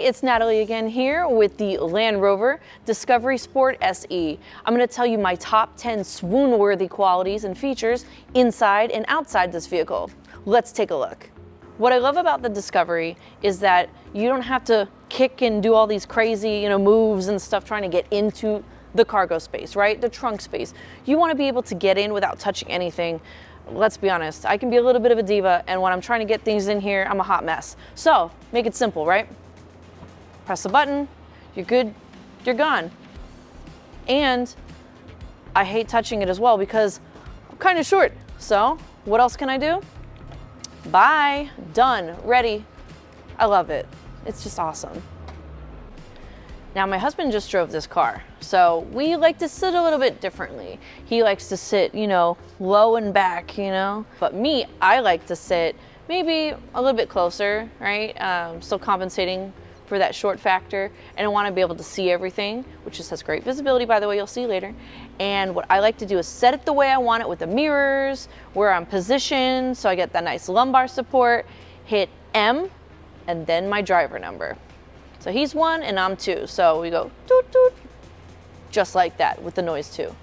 it's Natalie again here with the Land Rover Discovery Sport SE. I'm going to tell you my top 10 swoon-worthy qualities and features inside and outside this vehicle. Let's take a look. What I love about the Discovery is that you don't have to kick and do all these crazy, moves and stuff trying to get into the cargo space, right? The trunk space. You want to be able to get in without touching anything. Let's be honest, I can be a little bit of a diva, and when I'm trying to get things in here, I'm a hot mess. So, make it simple, right? Press the button, you're good, you're gone. And I hate touching it as well because I'm kind of short. So, what else can I do? Bye, done, ready. I love it. It's just awesome. Now, my husband just drove this car, so we like to sit a little bit differently. He likes to sit, low and back, But me, I like to sit maybe a little bit closer, right? Still compensating for that short factor, and I want to be able to see everything, which just has great visibility, by the way, you'll see later. And what I like to do is set it the way I want it with the mirrors, where I'm positioned, so I get that nice lumbar support, hit M, and then my driver number. So he's 1 and I'm 2, so we go toot toot, just like that with the noise too.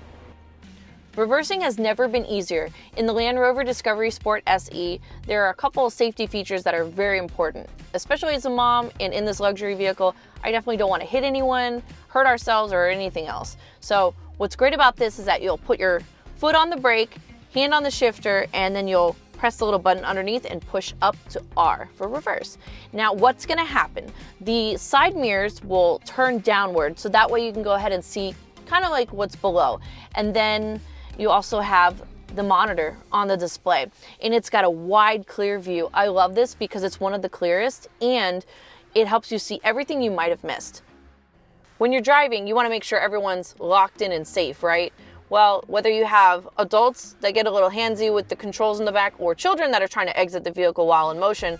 Reversing has never been easier. In the Land Rover Discovery Sport SE, there are a couple of safety features that are very important. Especially as a mom and in this luxury vehicle, I definitely don't want to hit anyone, hurt ourselves, or anything else. So what's great about this is that you'll put your foot on the brake, hand on the shifter, and then you'll press the little button underneath and push up to R for reverse. Now, what's gonna happen? The side mirrors will turn downward, so that way you can go ahead and see kind of like what's below. And then you also have the monitor on the display, and it's got a wide, clear view. I love this because it's one of the clearest, and it helps you see everything you might have missed. When you're driving, you wanna make sure everyone's locked in and safe, right? Well, whether you have adults that get a little handsy with the controls in the back or children that are trying to exit the vehicle while in motion,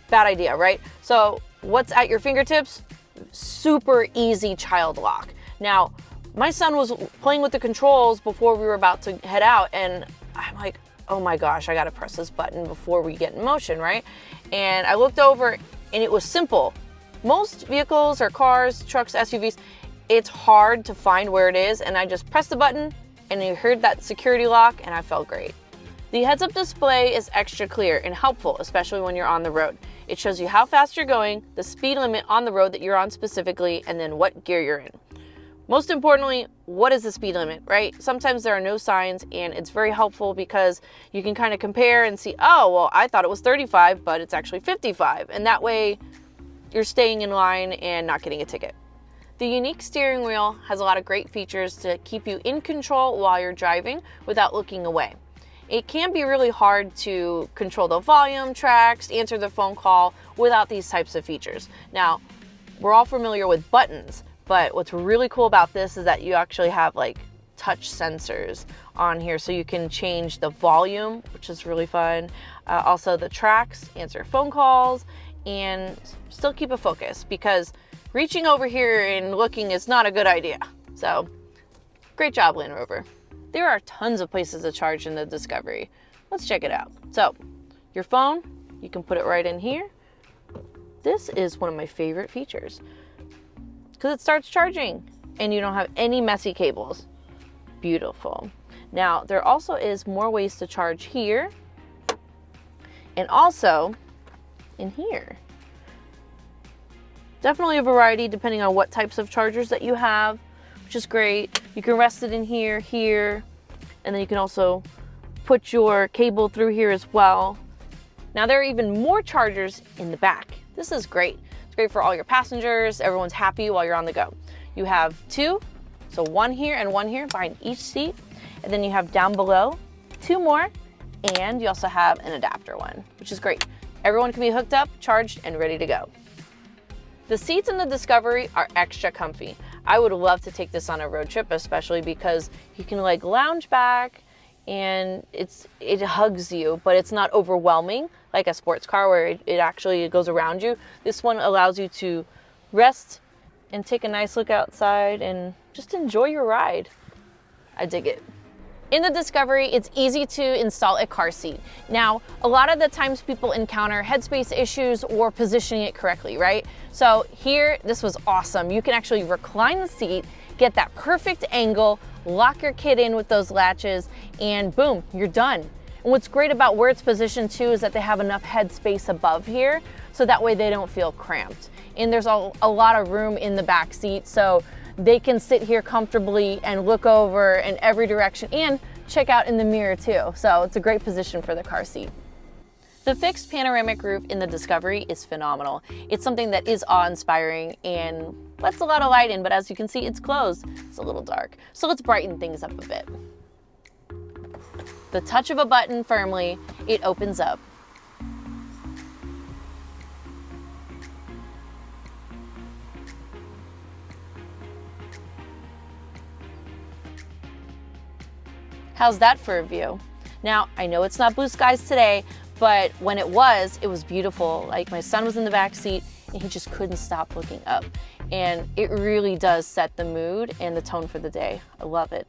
bad idea, right? So what's at your fingertips? Super easy child lock. Now, my son was playing with the controls before we were about to head out, and I'm like, oh my gosh, I gotta press this button before we get in motion, right? And I looked over and it was simple. Most vehicles or cars, trucks, SUVs, it's hard to find where it is, and I just pressed the button and you heard that security lock, and I felt great. The heads-up display is extra clear and helpful, especially when you're on the road. It shows you how fast you're going, the speed limit on the road that you're on specifically, and then what gear you're in. Most importantly, what is the speed limit, right? Sometimes there are no signs, and it's very helpful because you can kind of compare and see, oh, well, I thought it was 35, but it's actually 55. And that way you're staying in line and not getting a ticket. The unique steering wheel has a lot of great features to keep you in control while you're driving without looking away. It can be really hard to control the volume, tracks, answer the phone call without these types of features. Now, we're all familiar with buttons, but what's really cool about this is that you actually have like touch sensors on here, so you can change the volume, which is really fun. Also the tracks, answer phone calls, and still keep a focus, because reaching over here and looking is not a good idea. So, great job, Land Rover. There are tons of places to charge in the Discovery. Let's check it out. So, your phone, you can put it right in here. This is one of my favorite features because it starts charging and you don't have any messy cables. Beautiful. Now, there also is more ways to charge here and also in here. Definitely a variety depending on what types of chargers that you have, which is great. You can rest it in here, and then you can also put your cable through here as well. Now, there are even more chargers in the back. This is great. It's great for all your passengers. Everyone's happy while you're on the go. You have 2, so 1 here and 1 here behind each seat. And then you have down below 2 more, and you also have an adapter one, which is great. Everyone can be hooked up, charged, and ready to go. The seats in the Discovery are extra comfy. I would love to take this on a road trip, especially because you can like lounge back and it hugs you, but it's not overwhelming like a sports car where it actually goes around you. This one allows you to rest and take a nice look outside and just enjoy your ride. I dig it. In the Discovery, it's easy to install a car seat. Now, a lot of the times people encounter headspace issues or positioning it correctly, right? So here, this was awesome. You can actually recline the seat, get that perfect angle, lock your kid in with those latches, and boom, you're done. And what's great about where it's positioned too is that they have enough headspace above here, so that way they don't feel cramped. And there's a lot of room in the back seat, so they can sit here comfortably and look over in every direction and check out in the mirror too. So it's a great position for the car seat. The fixed panoramic roof in the Discovery is phenomenal. It's something that is awe-inspiring and lets a lot of light in, but as you can see, it's closed. It's a little dark. So let's brighten things up a bit. The touch of a button firmly, it opens up. How's that for a view? Now, I know it's not blue skies today, but when it was beautiful. Like, my son was in the back seat and he just couldn't stop looking up. And it really does set the mood and the tone for the day. I love it.